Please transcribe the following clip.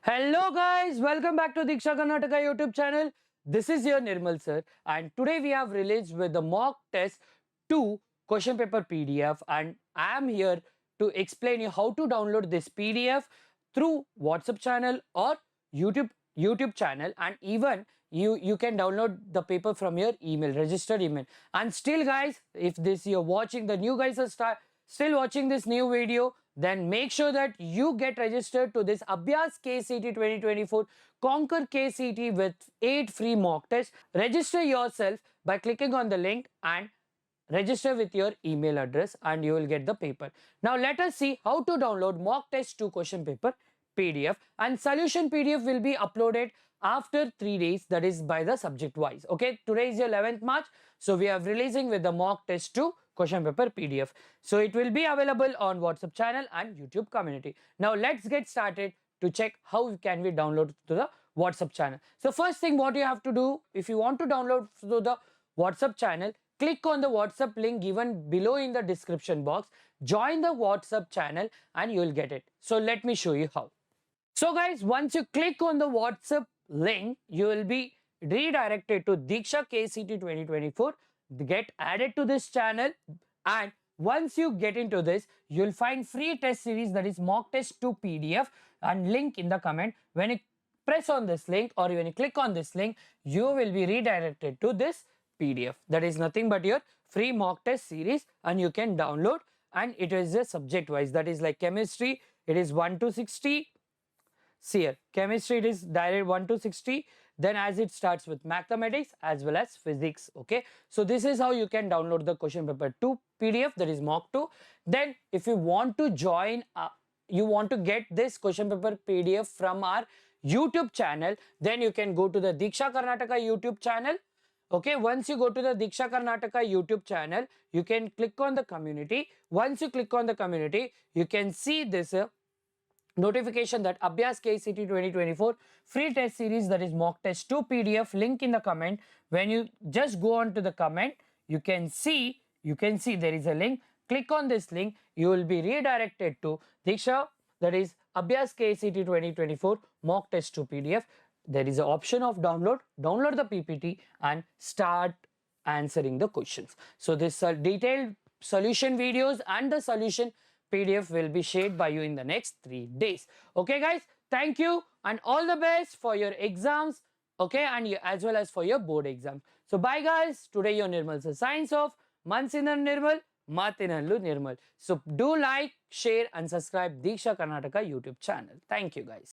Hello guys, welcome back to Diksha Karnataka YouTube channel. This is your Nirmal sir and today we have released with the mock test 2 question paper PDF and I am here to explain you how to download this PDF through WhatsApp channel or YouTube channel, and even you can download the paper from your email, registered email. And still guys, if this you're watching, the new guys are still watching this new video, then make sure that you get registered to this Abhyas KCET 2024 Conquer KCET with 8 free mock tests. Register yourself by clicking on the link and register with your email address and you will get the paper. Now let us see how to download mock test 2 question paper PDF, and solution PDF will be uploaded after 3 days, that is by the subject wise. Okay, today is 11th March, so we are releasing with the mock test 2 question paper PDF. So it will be available on WhatsApp channel and YouTube community. Now let's get started to check how can we download to the WhatsApp channel. So first thing what you have to do, if you want to download to the WhatsApp channel, click on the WhatsApp link given below in the description box, join the WhatsApp channel and you will get it. So let me show you how. So guys, once you click on the WhatsApp link, you will be redirected to Diksha KCET 2024. Get added to this channel, and once you get into this, you'll find free test series, that is mock test 2 PDF, and link in the comment. When you press on this link or when you click on this link, you will be redirected to this PDF. That is nothing but your free mock test series, and you can download, and it is a subject wise, that is like chemistry, it is 1 to 60. See here, chemistry it is direct 1 to 60. Then as it starts with mathematics as well as physics. Okay, so this is how you can download the question paper 2 PDF, that is mock 2. Then if you want to join, you want to get this question paper PDF from our YouTube channel, then you can go to the Diksha Karnataka YouTube channel. Okay, once you go to the Diksha Karnataka YouTube channel, you can click on the community. Once you click on the community, you can see this notification that Abhyas KCET 2024 free test series, that is mock test 2 PDF, link in the comment. When you just go on to the comment, you can see there is a link. Click on this link, you will be redirected to Diksha, that is Abhyas KCET 2024 mock test 2 PDF. There is an option of download the PPT and start answering the questions. So this detailed solution videos and the solution PDF will be shared by you in the next 3 days. Okay guys, thank you and all the best for your exams, okay, and as well as for your board exams. So bye guys, today your Nirmal sir signs off. Mansinan Nirmal, Matinallu Nirmal. So do like, share and subscribe Diksha Karnataka YouTube channel. Thank you guys.